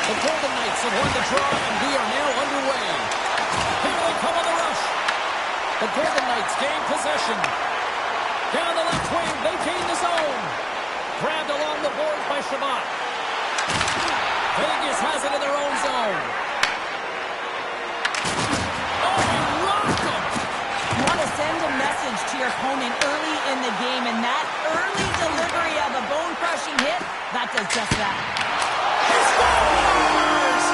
The Golden Knights have won the draw, and we are now underway. Here they come on the rush. The Golden Knights gain possession. Down the left wing, they gain the zone. Grabbed along the boards by Shabbat. Vegas has it in their own zone. Oh, he rocked them. You want to send a message to your opponent early in the game, and that early delivery of a bone-crushing hit, that does just that. He scores!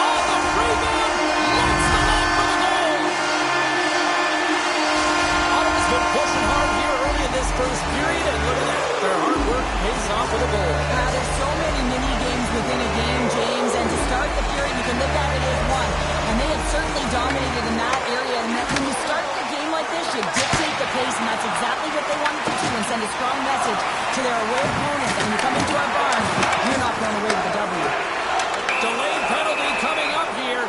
On the rebound, lights the net for the goal. Ottawa's been pushing hard here early in this first period, and look at that. Their hard work pays off with a goal. There's so many mini-games within a game, James, and to start the period, you can look at it as one. And they have certainly dominated in that area, and that when you start the game like this, you dictate the pace, and that's exactly what they wanted to do and send a strong message to their away opponent. And when you come into our barn, you're not going away with a W. Delayed penalty coming up here.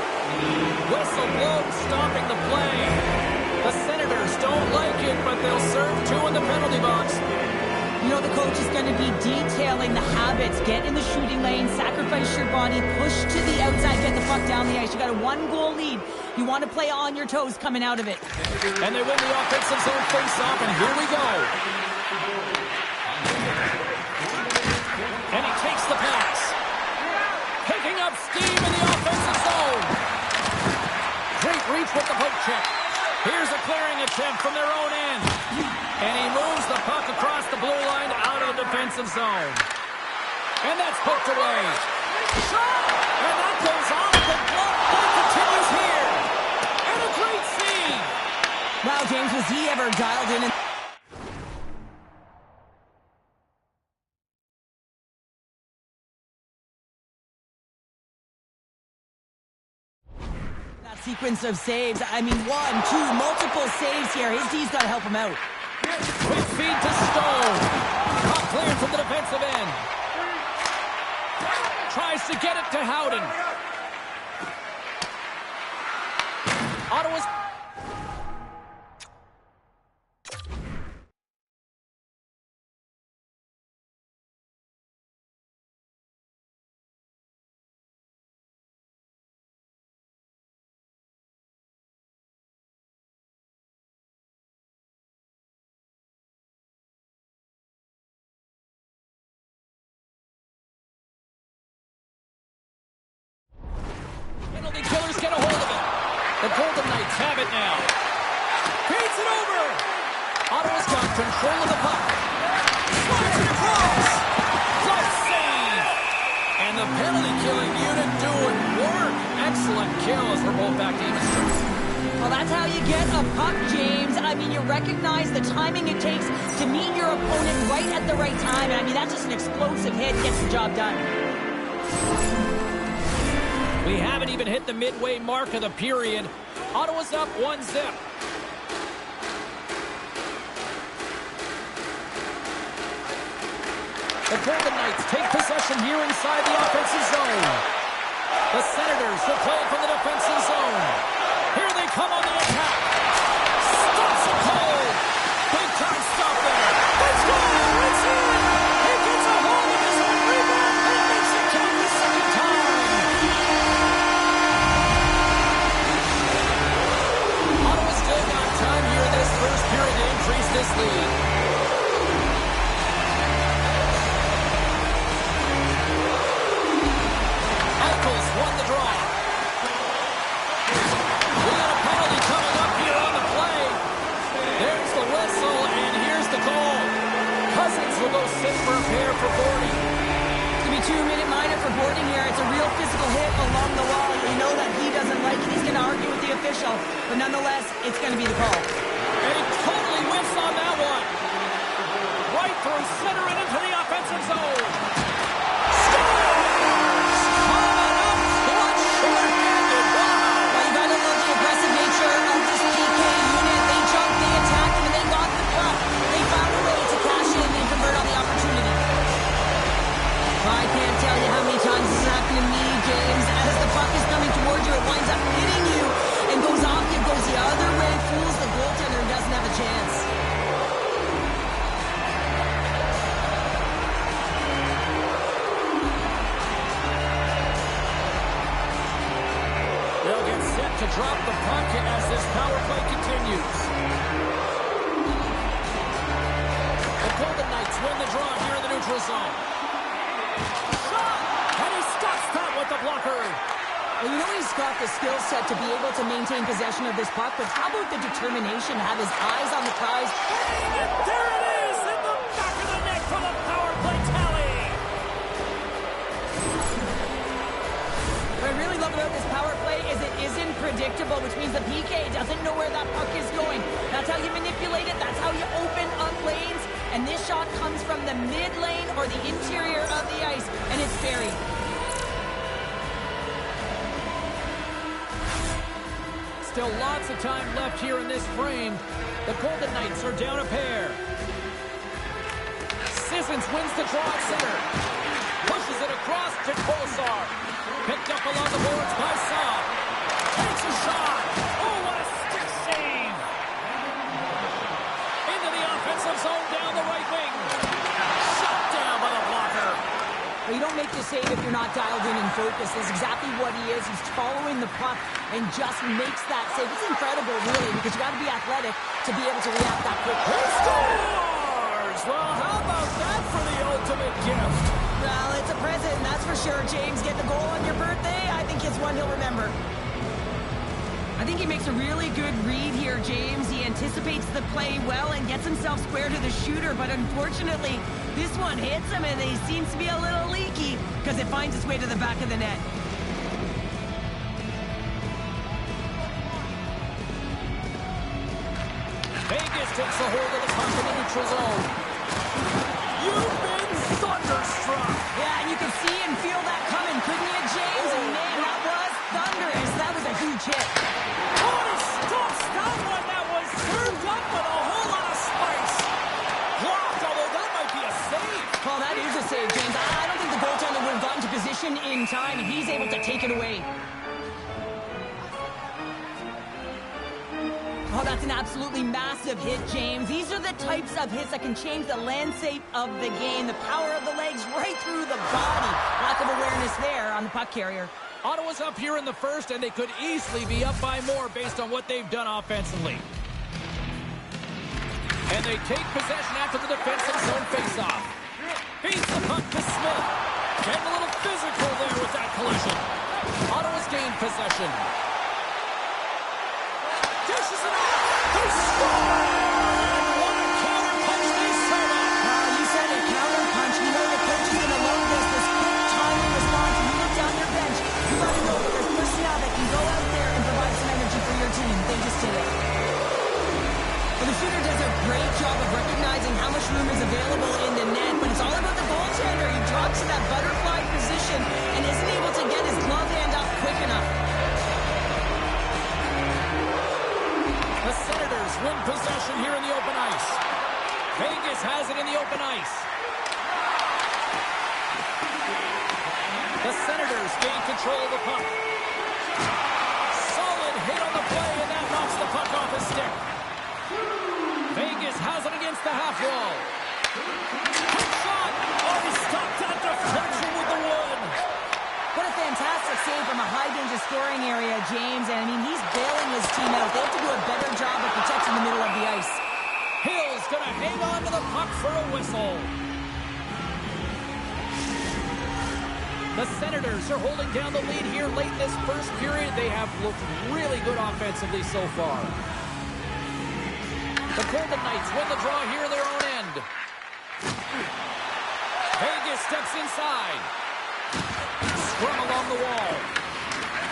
Whistle blown, stopping the play. The Senators don't like it, but they'll serve two in the penalty box. You know, the coach is going to be detailing the habits. Get in the shooting lane, sacrifice your body, push to the outside, get the puck down the ice. You got a one-goal lead. You want to play on your toes coming out of it. And they win the offensive zone face-off, and here we go. And he takes the pass. Picking up steam in the offensive zone. Great reach with the poke check. Here's a clearing attempt from their own end. And he moves the puck across the blue line out of the defensive zone. And that's poked away. Shot! And that goes off. The block play continues here. And a great save. Wow, James, was he ever dialed in? That sequence of saves. I mean, one, two, multiple saves here. His D's got to help him out. Quick feed to Stone. Puck cleared from the defensive end. Tries to get it to Howden. Ottawa's... Penalty killers get a hold of it. The Golden Knights have it now. Feeds it over. Ottawa's got control of the puck. Slides it across. Glove save. And the penalty killing unit doing work. Excellent kills for both back teams. Well, that's how you get a puck, James. I mean, you recognize the timing it takes to meet your opponent right at the right time. And I mean, that's just an explosive hit. Gets the job done. We haven't even hit the midway mark of the period. Ottawa's up 1-0. The Golden Knights take possession here inside the offensive zone. The Senators will play from the defensive zone. Here they come on the attack. Stops it cold. Big time stop there. Let's go. It's in. He gets a hold of his own rebound and makes it count the second time. Ottawa's still got time here in this first period to increase this lead. Eichels won the draw. We got a penalty coming up here on the play. There's the whistle, and here's the call. Cousins will go sit for a pair for boarding. It's going to be 2-minute minor for boarding here. It's a real physical hit along the wall. You know that he doesn't like it. He's going to argue with the official. But nonetheless, it's going to be the call. And he totally whiffs on that one. Right through center and into the offensive zone. I can't tell you how many times this has happened to me, James. As the puck is coming towards you, it winds up hitting you and goes off you, goes the other way, fools the goaltender and doesn't have a chance. drop the puck as this power play continues. The Golden Knights win the draw here in the neutral zone. Shot! And he stops that with the blocker. Well, you know he's got the skill set to be able to maintain possession of this puck, but how about the determination to have his eyes on the prize? And there it is in the back of the net for the power play tally. What I really love about this power play is it isn't predictable, which means the PK doesn't know where that puck is going. That's how you manipulate it. That's how you open up lanes. And this shot comes from the mid lane or the interior of the ice, and it's buried. Still lots of time left here in this frame. The Golden Knights are down a pair. Sissons wins the draw at center. Pushes it across to Kolesar. Picked up along the boards by Saab. Takes a shot. Oh, what a stick save. Into the offensive zone down the right wing. Shot down by the blocker. Well, you don't make the save if you're not dialed in and focused. That's exactly what he is. He's following the puck and just makes that save. It's incredible, really, because you got to be athletic to be able to react that quickly. He scores! Well, how about that for the ultimate gift? Well, it's a present, that's for sure, James. Get the goal on your birthday, I think it's one he'll remember. I think he makes a really good read here, James. He anticipates the play well and gets himself square to the shooter, but unfortunately, this one hits him and he seems to be a little leaky because it finds its way to the back of the net. Vegas takes a hold of the puck in the neutral zone. You've been thunderstruck. Yeah, and you can see and feel that coming, couldn't you, James? And man, that was thunderous. That was a huge hit. Oh, he stops that one. That was served up with a whole lot of spice. Blocked, although that might be a save. Well, that is a save, James. I don't think the goaltender would have gotten to position in time, and he's able to take it away. Oh, that's an absolutely massive hit, James. These are the types of hits that can change the landscape of the game. The power of the legs right through the body. Lack of awareness there on the puck carrier. Ottawa's up here in the first, and they could easily be up by more based on what they've done offensively. And they take possession after the defensive zone faceoff. Feeds the puck to Smith. Getting a little physical there with that collision. Ottawa's gained possession. Dishes it off. They score! And what a counter punch they serve up. You said a counter punch. You know the coach is going to love this quick timely response. When you look down your bench, you got to know that there's personnel that can go out there and provide some energy for your team. They just did it. Well, the shooter does a great job of recognizing how much room is available in the net, but it's all about the goaltender. He drops in that butterfly position and isn't able to get his glove hand up quick enough. The Senators win possession here in the open ice. Vegas has it in the open ice. The Senators gain control of the puck. Solid hit on the play, and that knocks the puck off his stick. Vegas has it against the half wall. Quick shot! Oh, he stopped that deflection with the wood. What a fantastic save from a high-danger scoring area, James. And, I mean, he's bailing his team out. They have to do a better job of protecting the middle of the ice. Hill's going to hang on to the puck for a whistle. The Senators are holding down the lead here late in this first period. They have looked really good offensively so far. The Golden Knights win the draw here in their own end. Vegas steps inside. Scrum along the wall.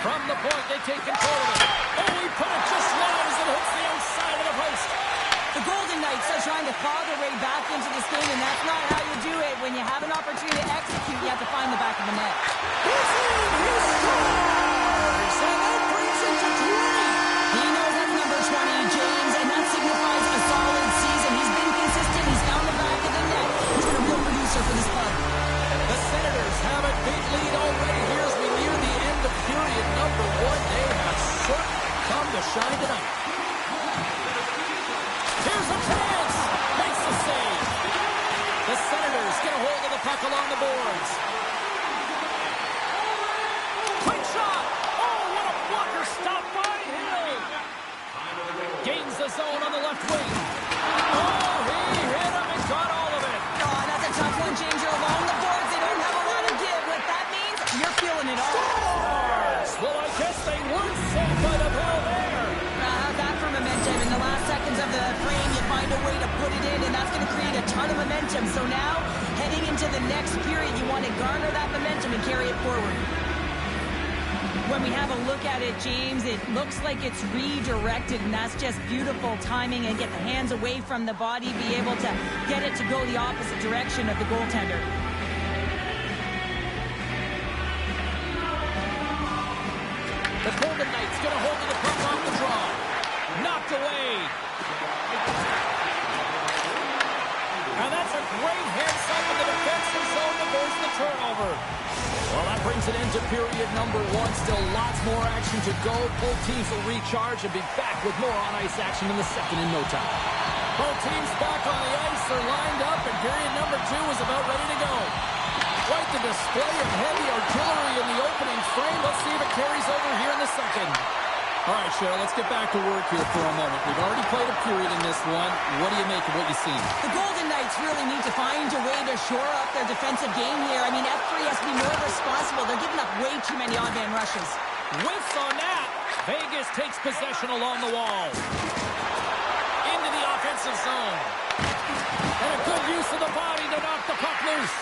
From the point, they take control of it. Oh, he put it just wide as it hits the outside of the post. The Golden Knights are trying to claw their way back into this game, and that's not how you do it. When you have an opportunity to execute, you have to find the back of the net. He's in! He scores! And that brings it to 20. He knows that's number 20, James, and that signifies a solid season. He's been consistent. He's found the back of the net. He's been a real producer for this club. The Senators have a big lead already here as we near the end of period number 1. They have certainly come to shine tonight. Here's a chance! Makes the save. The Senators get a hold of the puck along the boards. Quick shot! Oh, what a blocker stop by him! enters the zone on the left wing. Oh, he hit him and got all of it. Oh, that's a tough one, James. You're along the boards. They don't have a lot of give. What that means, you're feeling it all. Scores! Well, I guess they weren't saved by the bell there. How's that for momentum? In the last seconds of the frame, you find a way to put it in, and that's going to create a ton of momentum. So now, heading into the next period, you want to garner that momentum and carry it forward. When we have a look at it, James, it looks like it's redirected, and that's just beautiful timing, and get the hands away from the body, be able to get it to go the opposite direction of the goaltender. The Golden Knights get a hold of the puck off the draw. Knocked away. And that's a great heads-up in the defensive zone to force the turnover. Well, that brings it into period number one. Still lots more action to go. Both teams will recharge and be back with more on-ice action in the second in no time. Both teams back on the ice. They're lined up, and period number two is about ready to go. Quite the display of heavy artillery in the opening frame. Let's see if it carries over here in the second. All right, Cheryl, let's get back to work here for a moment. We've already played a period in this one. What do you make of what you've seen? The Golden Knights really need to find a way to shore up their defensive game here. I mean, F3 has to be more responsible. They're giving up way too many odd-man rushes. Whiffs on that. Vegas takes possession along the wall. Into the offensive zone. And a good use of the body to knock the puck loose.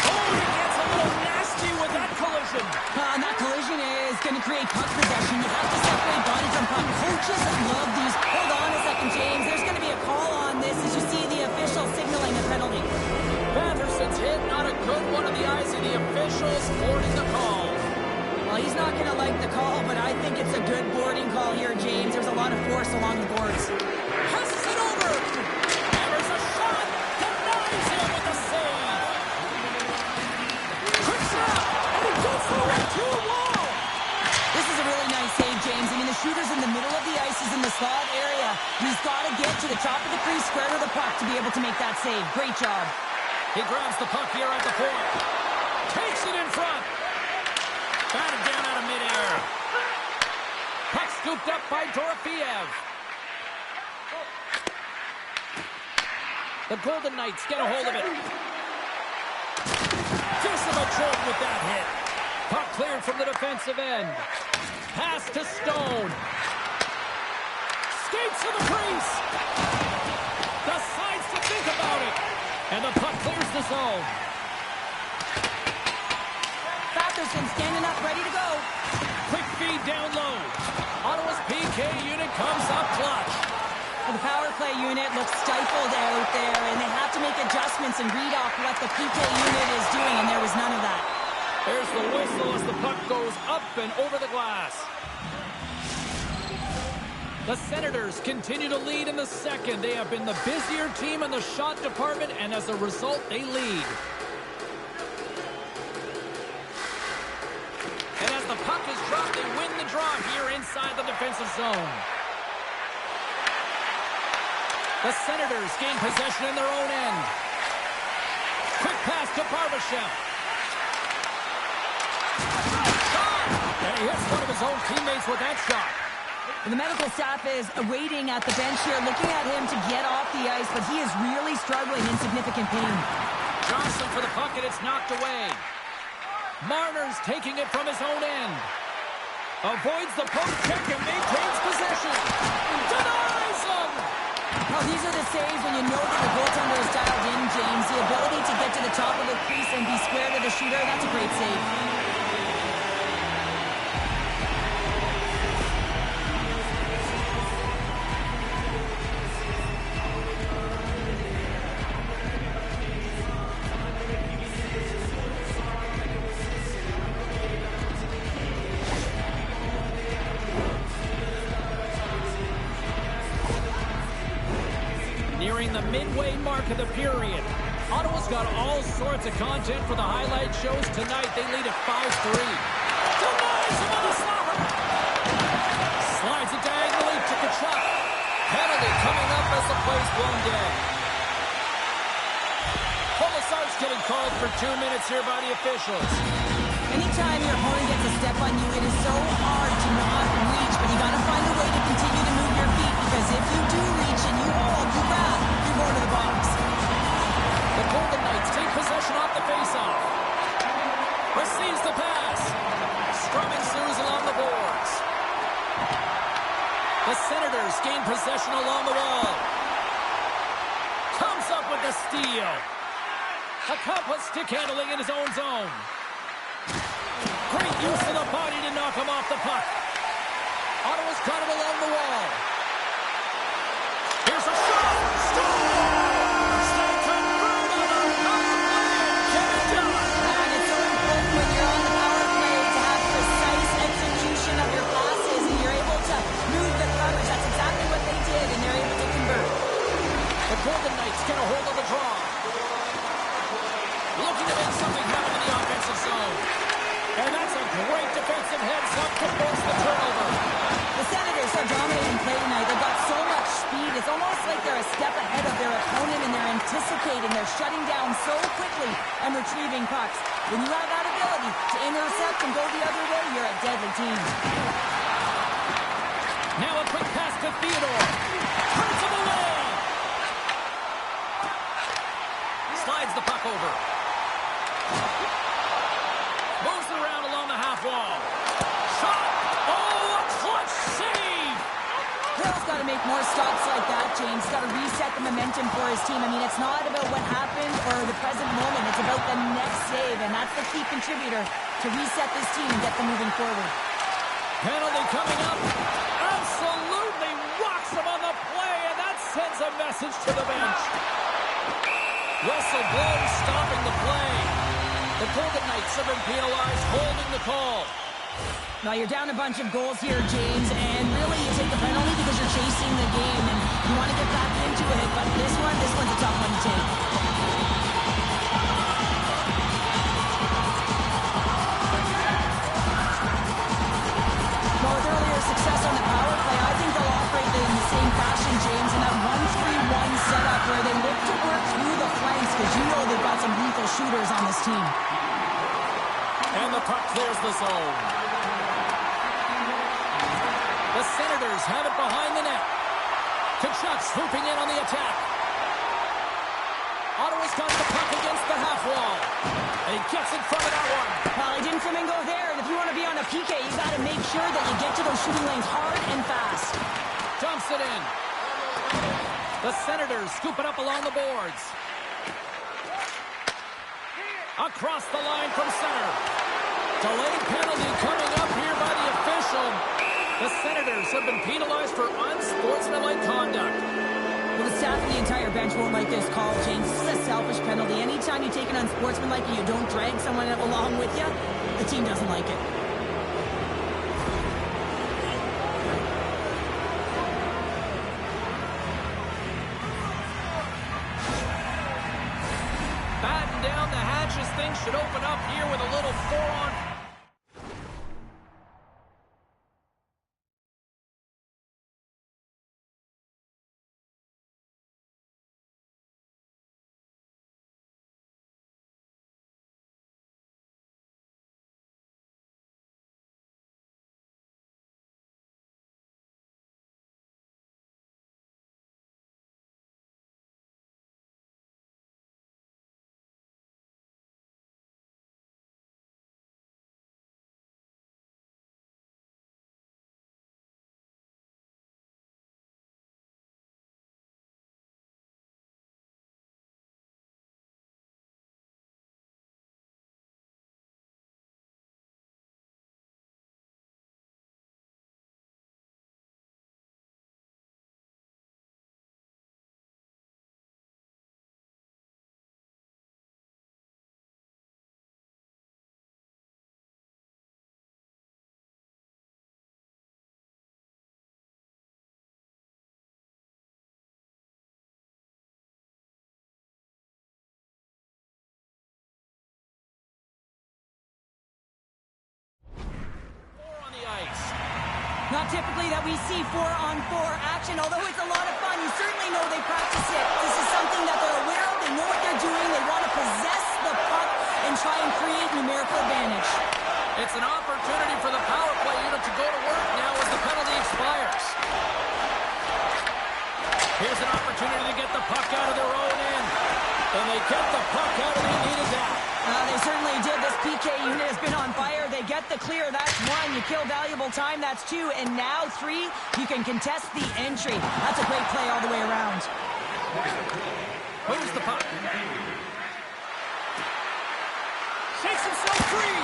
Oh, he gets a little nasty with that collision. And that collision is going to create puck possession. You have to separate body from puck. Coaches love these. Hold on a second, James. There's going to be a call on this as you see the official signaling a penalty. Patterson's hit, not a good one in the eyes of the officials, boarding the call. Well, he's not going to like the call, but I think it's a good boarding call here, James. There's a lot of force along the boards. Passes it over. There's a shot. Denies him with a save. Quick shot. And he goes through it to a wall. This is a really nice save, James. I mean, the shooter's in the middle of the ice. He's in the slot area. He's got to get to the top of the crease, square to the puck to be able to make that save. Great job. He grabs the puck here at the point. Takes it in front. Batted down out of midair. Puck scooped up by Dorofeev. The Golden Knights get a hold of it. Just of a jolt with that hit. Puck cleared from the defensive end. Pass to Stone. Skates to the crease. Decides to think about it. And the puck clears the zone. Patterson standing up, ready to go. Quick feed down low. Ottawa's PK unit comes up clutch. Well, the power play unit looks stifled out there, and they have to make adjustments and read off what the PK unit is doing, and there was none of that. There's the whistle as the puck goes up and over the glass. The Senators continue to lead in the second. They have been the busier team in the shot department, and as a result, they lead. And as the puck is dropped, they win the draw here inside the defensive zone. The Senators gain possession in their own end. Quick pass to Barbashev. Shot! And he hits one of his own teammates with that shot. The medical staff is waiting at the bench here, looking at him to get off the ice, but he is really struggling in significant pain. Johnson for the puck, and it's knocked away. Marner's taking it from his own end. Avoids the poke check and maintains possession. Denies him! Well, these are the saves when you know that the goaltender is dialed in, James. The ability to get to the top of the crease and be square to the shooter, that's a great save. Nearing the midway mark of the period. Ottawa's got all sorts of content for the highlight shows tonight. They lead at 5-3. Denies him on the slapper. Slides it diagonally to Kachuk. Penalty coming up as the play's blown dead. Commissar's getting called for 2 minutes here by the officials. Anytime your opponent gets a step on you, it is so hard to not reach, but you got to find a way to continue to move your feet because possession along the wall. Comes up with the steal. Accomplished stick handling in his own zone. Great use of the body to knock him off the puck. Ottawa's got it along the wall. Here's a shot. Scores! They convert on a power play and get it done. And it's so important when you're on the power play to have precise execution of your passes and you're able to move the coverage. That's exactly what they did, and they're able to convert. The Golden Knights get a hold of the draw. Looking to make something happen in the offensive zone. And that's a great defensive heads-up to force the turnover. The Senators are dominating play tonight. They've got so much speed. It's almost like they're a step ahead of their opponent, and they're anticipating. They're shutting down so quickly and retrieving pucks. When you have that ability to intercept and go the other way, you're a deadly team. Now a quick pass to Theodore. Turns him away. Slides the puck over. Moves it around along the half wall. Shot! Oh, a clutch save! Hill's got to make more stops like that, James. Got to reset the momentum for his team. I mean, it's not about what happened or the present moment. It's about the next save, and that's the key contributor to reset this team and get them moving forward. Penalty coming up. Absolutely rocks him on the play, and that sends a message to the bench. Whistle blows, stopping the play. The Golden Knights have been penalized, holding the call. Now, you're down a bunch of goals here, James, and really you take the penalty because you're chasing the game, and you want to get back into it, but this one's a tough one to take. Well, with earlier success on the power play, I think they'll operate in the same fashion, James, in that 1-3-1 setup where they look to work through the flanks because you know they've got some lethal shooters on this team. And the puck clears the zone. The Senators have it behind the net. Tkachuk swooping in on the attack. Ottawa's got the puck against the half wall. And he gets in front of that one. Well, he didn't flamingo there, and if you want to be on a PK, you got to make sure that you get to those shooting lanes hard and fast. Dumps it in. The Senators scoop it up along the boards. Across the line from center. Delayed penalty coming up here by the official. The Senators have been penalized for unsportsmanlike conduct. Well, the staff and the entire bench won't like this call, James. This is a selfish penalty. Anytime you take an unsportsmanlike and you don't drag someone along with you, the team doesn't like it. Batten down the hatches. Things should open up here with a little 4-on. Not typically that we see 4-on-4 action, although it's a lot of fun. You certainly know they practice it. This is something that they're aware of. They know what they're doing. They want to possess the puck and try and create numerical advantage. It's an opportunity for the power play unit to go to work now as the penalty expires. Here's an opportunity to get the puck out of their own end. And they get the puck out and they needed that. They certainly did. This PK unit has been on fire. They You get the clear, that's 1. You kill valuable time, that's 2. And now 3, you can contest the entry. That's a great play all the way around. Moves the puck. Shakes himself free.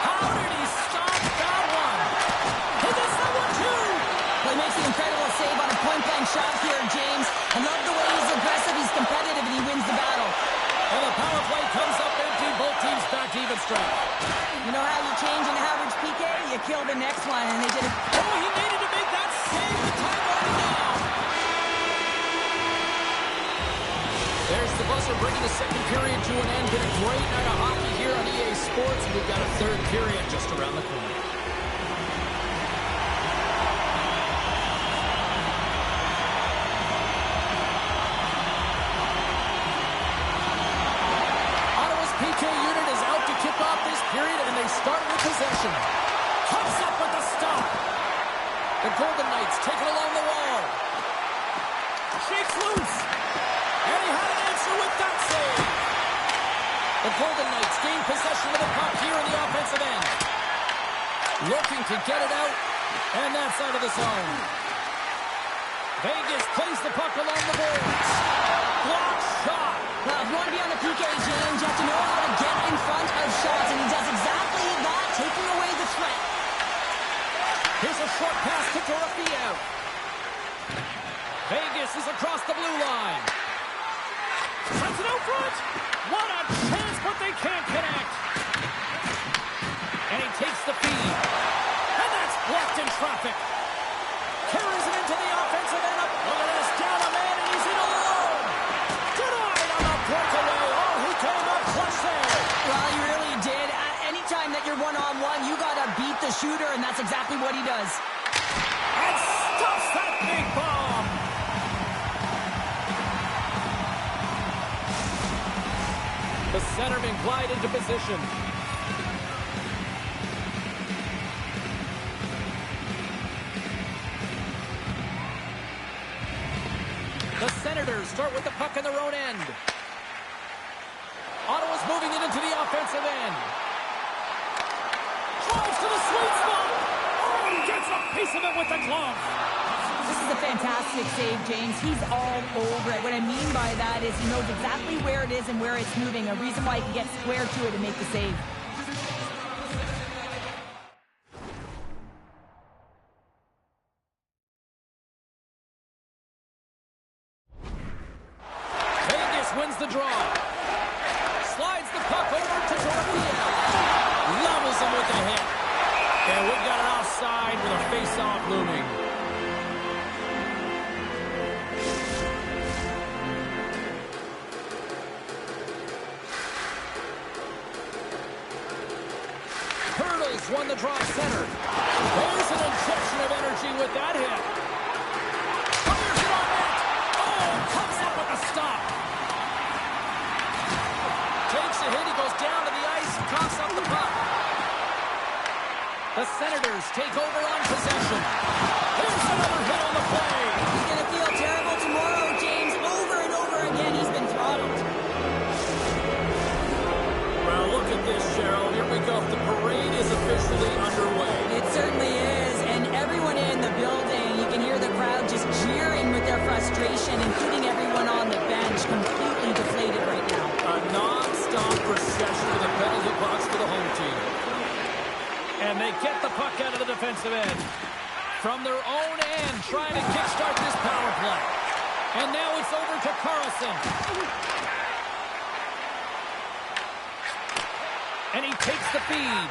How did he stop that one? He gets that one too. Well, he makes an incredible save on a point-blank shot here, James. I love the way he's aggressive, he's competitive, and he wins the battle. And the power play comes up empty. Both teams back to even strength. You know how you change an average PK? You kill the next one, and they did it. Oh, he needed to make that save. The time running now. There's the buzzer bringing the second period to an end. Been a great night of hockey here on EA Sports. We've got a third period just around the corner. PK unit is out to kick off this period, and they start with possession. Comes up with the stop. The Golden Knights take it along the wall. Shakes loose. And he had an answer with that save. The Golden Knights gain possession of the puck here in the offensive end. Looking to get it out, and that's out of the zone. Vegas plays the puck along the boards. Block shot. Well, if you want to be on the PK, James, you have to know how to get in front of shots, and he does exactly that, taking away the threat. Here's a short pass to Dorofeo. Vegas is across the blue line. Sends it out front. What a chance, but they can't connect. And he takes the feed. And that's blocked in traffic. Carries it into the offensive end. Look at this, down a man, and he's in alone. Denied on the breakaway. Oh, he came up clutch there. Well, he really did. Anytime that you're one-on-one, you got to beat the shooter, and that's exactly what he does. And stuffs that big bomb. The centerman glide into position. The Senators start with the puck in their own end. Ottawa's moving it into the offensive end. Drives to the sweet spot. Oh, he gets a piece of it with the glove. This is a fantastic save, James. He's all over it. What I mean by that is he knows exactly where it is and where it's moving. A reason why he can get square to it and make the save. Wins the draw. Slides the puck over to Dorofeo. Levels him with a hit. And we've got an offside with a face-off looming. Hurdles won the draw center. There's an injection of energy with that hit. Fires it on net. Oh, comes up with a stop. Takes a hit, he goes down to the ice and coughs up the puck. The Senators take over on possession. Here's another hit on the play. He's going to feel terrible tomorrow, James. Over and over again, he's been throttled. Well, look at this, Cheryl. Here we go. The parade is officially underway. It certainly is, and everyone in the building, you can hear the crowd just jeering with their frustration, including everyone on the bench, completely deflated right now. A non-stop procession to the penalty box for the home team. And they get the puck out of the defensive end. From their own end, trying to kickstart this power play. And now it's over to Carlson. And he takes the feed.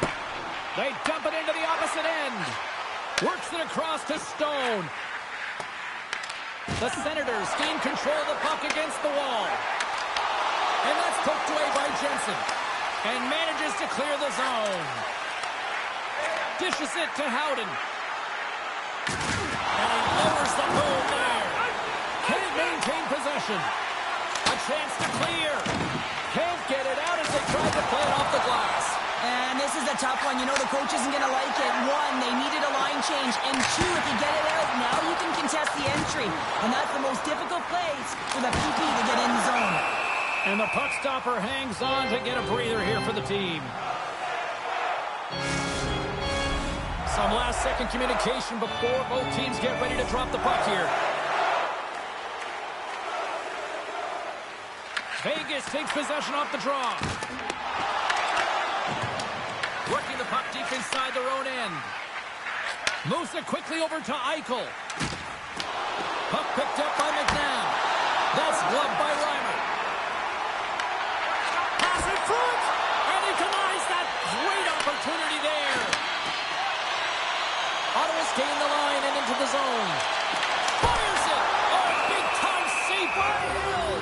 They dump it into the opposite end. Works it across to Stone. The Senators gain control of the puck against the wall. And that's poked away by Jensen. And manages to clear the zone. Dishes it to Howden. And he lowers the hole there. Can he maintain possession? A chance to clear. Can't get it out as they try to play it off the glass. And this is a tough one. You know the coach isn't going to like it. 1, they needed a line change. And 2, if you get it out, now you can contest the entry. And that's the most difficult place for the PP to get in the zone. And the puck stopper hangs on to get a breather here for the team. Some last-second communication before both teams get ready to drop the puck here. Vegas takes possession off the draw. Working the puck deep inside their own end. Moves it quickly over to Eichel. Puck picked up by McNabb. That's gloved by Reimer. Pass in front, and he denies that great opportunity there. Ottawa's gained the line and into the zone. Fires it! Oh, big-time save by Hill!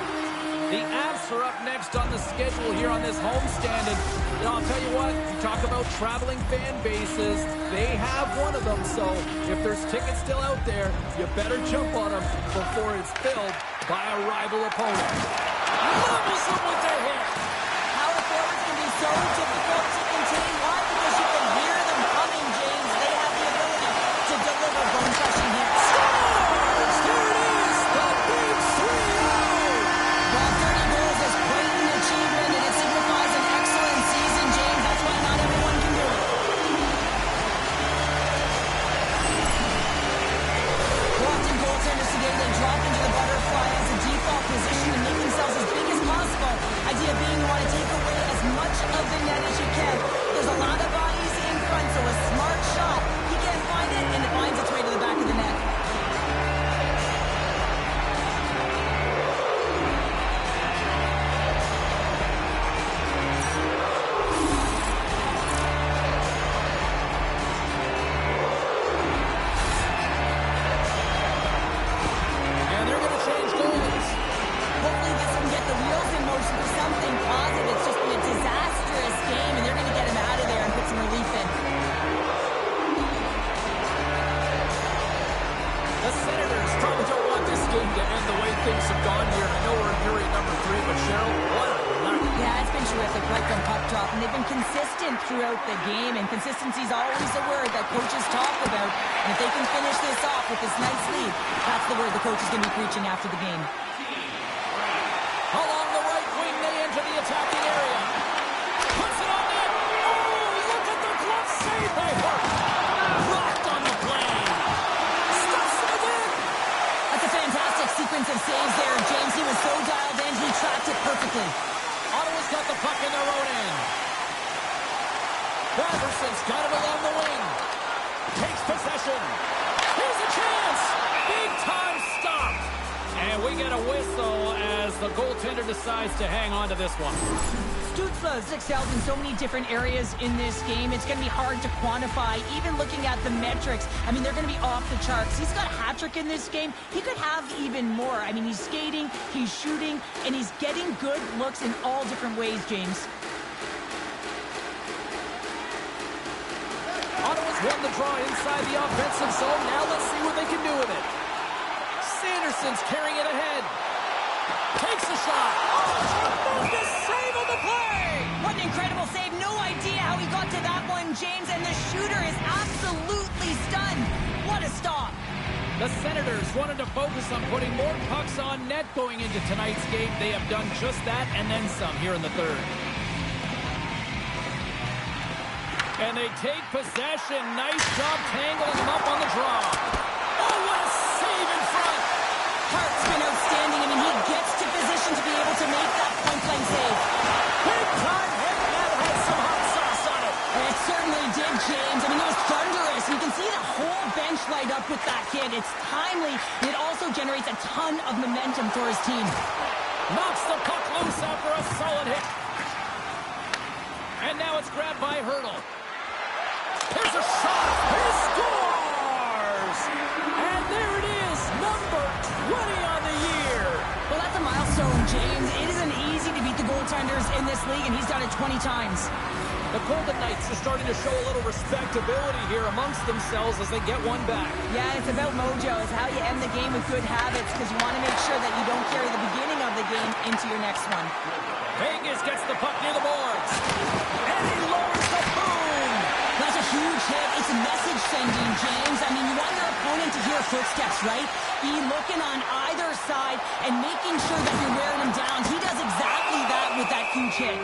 The Avs are up next on the schedule here on this homestand, and I'll tell you what, you talk about traveling fan bases, they have one of them, so if there's tickets still out there, you better jump on them before it's filled by a rival opponent. Levels them with their hit! Power forwards can be so difficult to contain. Why? Because you can hear them coming, James. They have the ability to deliver bone crushing hits. Scores! There it is! The big 3-0! Well, 30 goals is quite an achievement, and it signifies an excellent season, James. That's why not everyone can do it. Often goaltenders today, they drop into the butterfly as a default position and make themselves as big as possible. Idea being you want to take away as much of the net as you can. There's a lot of bodies in front, so a smart shot. He can't find it, and it finds its way to the back of the net. And they're going to change goalies. Hopefully this can get the wheels in motion for something positive. It's just been a disastrous game, and they're going to get him out of there and put some relief in. The Senators probably don't want this game to end the way things have gone here. I know we're in period number 3, but Cheryl, what a night. Yeah, it's been terrific right from puck drop, and they've been consistent throughout the game, and consistency is always a word that coaches talk about. And if they can finish this off with this nice lead, that's the word the coach is going to be preaching after the game. Along the right wing, they enter the attacking area. Puts it on net. Oh, look at the glove save by Hart. Rocked on the play. Stuffs it again. That's a fantastic sequence of saves there, James. He was so dialed in, he tracked it perfectly. Ottawa's got the puck in their own end. Robertson's got it along the wing. Takes possession. Here's a chance. Big time stop. And we get a whistle as the goaltender decides to hang on to this one. Stützle's excelled in so many different areas in this game. It's going to be hard to quantify, even looking at the metrics. I mean, they're going to be off the charts. He's got a hat trick in this game. He could have even more. I mean, he's skating, he's shooting, and he's getting good looks in all different ways, James. Ottawa's won the draw inside the offensive zone. Now let's see what they can do with it. Sanderson's carrying it ahead. Takes a shot. Oh, tremendous save on the play. What an incredible save. No idea how he got to that one, James, and the shooter is absolutely stunned. What a stop. The Senators wanted to focus on putting more pucks on net going into tonight's game. They have done just that and then some here in the third. And they take possession. Nice job tangling them up on the draw. Oh, what a save in front. Hart's been outstanding. I mean, he gets to position to be able to make that point-blank save. Big time hit. That had some hot sauce on it. It certainly did, James. I mean, it was thunderous. You can see the whole bench light up with that hit. It's timely, and it also generates a ton of momentum for his team. Knocks the puck loose after a solid hit. And now it's grabbed by Hurdle. Here's a shot. He scores! And there it is, number 20 on the year. Well, that's a milestone, James. It isn't easy to beat the goaltenders in this league, and he's done it 20 times. The Golden Knights are starting to show a little respectability here amongst themselves as they get one back. Yeah, it's about mojo. It's how you end the game with good habits, because you want to make sure that you don't carry the beginning of the game into your next one. Vegas gets the puck near the boards. And he lowers the boom. That's a huge hit. It's a message sending, James. I mean, you want your opponent to hear footsteps, right? Be looking on either side and making sure that you're wearing him down. He does exactly that with that huge hit.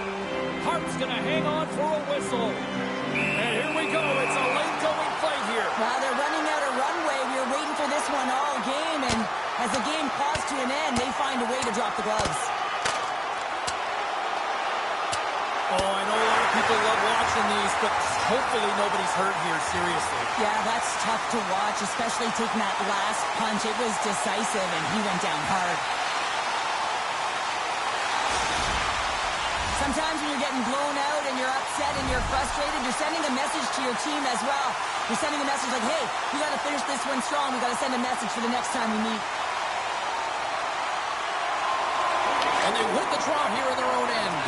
Hart's going to hang on for a whistle. And here we go. It's a late-going fight here. Well, they're running out of runway. We were waiting for this one all game, and as the game calls to an end, they find a way to drop the gloves. Oh, I know a lot of people love watching these, but hopefully nobody's hurt here, seriously. Yeah, that's tough to watch, especially taking that last punch. It was decisive, and he went down hard. Sometimes when you're getting blown out and you're upset and you're frustrated, you're sending a message to your team as well. You're sending a message like, hey, we got to finish this one strong. We got to send a message for the next time we meet. And they win the draw here in their own end.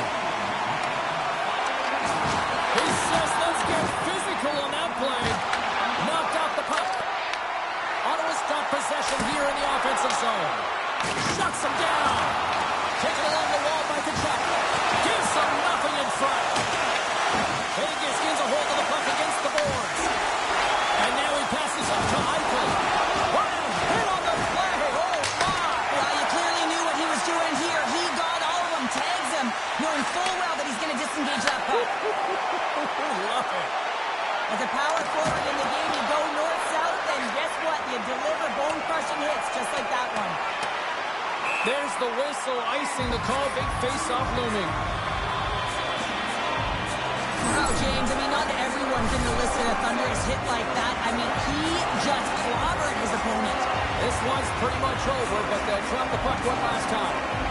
He says, let's get physical on that play. Knocked out the puck. Ottawa's got possession here in the offensive zone. Shuts him down. Taken along the wall by Kachuk. Gives him nothing in front. Vegas gets a hold of the puck against the boards. And now he passes up to Eichel. What a hit on the play. Oh, my. Well, you clearly knew what he was doing here. He got all of them, tags him, knowing full well that he's going to disengage that puck. Love it. As a power forward in the game, you go north-south, and guess what? You deliver bone-crushing hits just like that one. There's the whistle, icing the call, big face-off looming. Wow, James, I mean, not everyone can elicit a thunderous hit like that. I mean, he just clobbered his opponent. This one's pretty much over, but they'll drop the puck one last time.